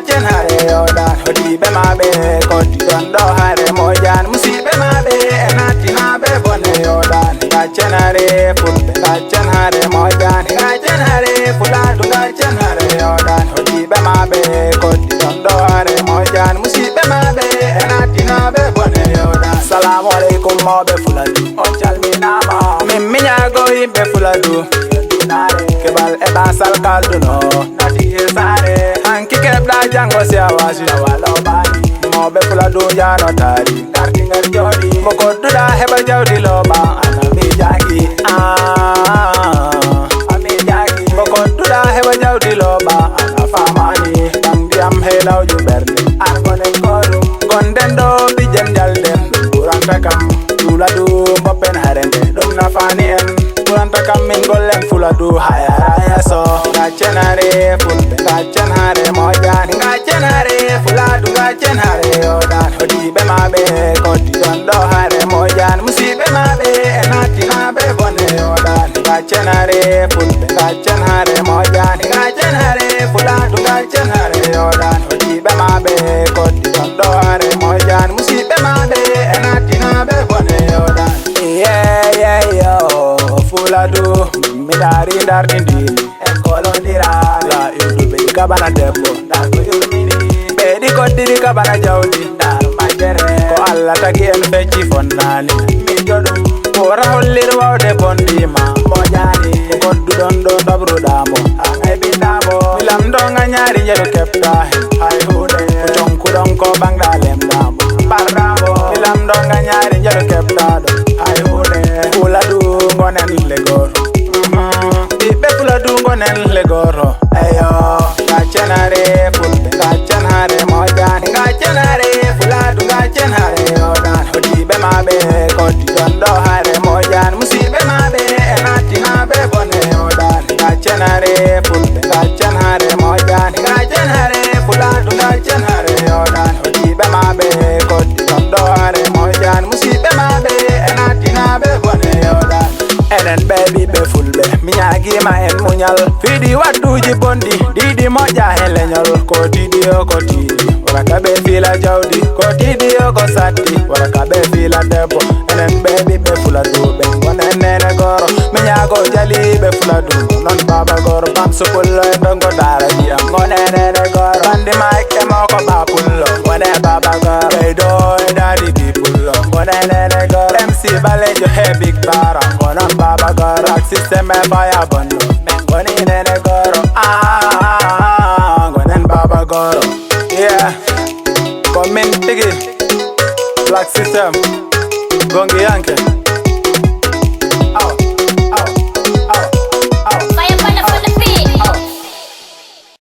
ngachen Haare yodan hodi be mabe kodi dondo Haare mojan musibe mabe enati nabe bone yodan ngachen Haare fulbe ngachen Haare mojan ngachen Haare FULADOU ngachen Haare yodan hodi be mabe kodi dondo Haare mojan musibe mabe enati nabe bone yodan Assalamu alaikum mobe FULADOU on calminama min miñago yimɓe FULADOU kebal e basal kalduno nati e sare hanki kebla jango si awasi na wala bani mobe FULADOU jano tari darti ngar jodi moko duda heba jawdi loba ana mi jagi ami jagi moko duda heba jawdi loba ana famani dam diam helaw ju berne ar gonen korum gonden do bi jem jalden buranta kam FULADOU mboppen harende dum na fani en buranta kam min gollen FULADOU haya so ngachen Haare fulbe ngachen Haare mojan ngachen Haare FULADOU ngachen Haare yodan hodi be mabe kodi dondo Haare mojan musibe mabe enati nabe bone yodan ngachen Haare fulbe ngachen Haare mojan ngachen Haare FULADOU ngachen Haare yodan hodi be mabe kodi dondo Haare mojan musibe mabe enati nabe bone yodan yo FULADOU mi dari dar dindi e kolondira la yudu be kabana debbo dar ko yurmini be di ko diri kabana jawdi dar majere ko alla tagi en fecci fonnani mi jodu ko rahollir wawde bondima mojani ko dudon do dabru damo ay bindamo milam do nganyari jelo kepta hay hude ko tonku don ko bangda lemdamo bardamo milam do nganyari jelo kepta do hay hude FULADOU ngonen legor be FULADOU ngonen legoro ayo ngachen Haare fulbe ngachen Haare mojan ngachen Haare FULADOU ngachen Haare yodan hodi be mabe kodi dondo Haare mojan musibe mabe enati nabe bone yodan ngachen Haare fulbe ngachen Haare mojan ngachen Haare FULADOU ngachen Haare yodan hodi be mabe kodi dondo Haare mojan musibe mabe enati nabe bone yodan enen baby be fulbe miñagi ma en muñal fidi wadduji bondi didi moja heleñol ko didi o ko tidi waraka be fila jawdi ko didi o ko satti waraka be fila debbo enen baby be FULADOU be gonen nene goro miñago jali be FULADOU non baba goro bam sopullo e dongo dara jiam gonen nene goro bandi mike e moko bapullo gone baba goro beydo e dadi bipullo gonen nene goro MC balejo he big bara gonon baba goro ak Systeme fire bondo goni nene goro gonen baba goro yeah come in tigi Black System gongi yanke